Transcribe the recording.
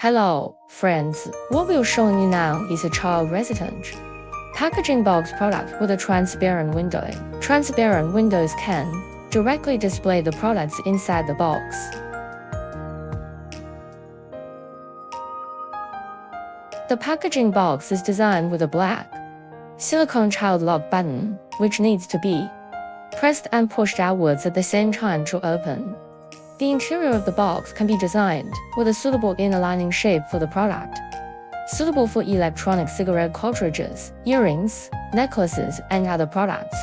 Hello, friends. What we're showing you now is a child-resistant packaging box product with a transparent window. Transparent windows can directly display the products inside the box. The packaging box is designed with a black silicone child lock button, which needs to be pressed and pushed outwards at the same time to open. The interior of the box can be designed with a suitable inner lining shape for the product, suitable for electronic cigarette cartridges, earrings, necklaces, and other products.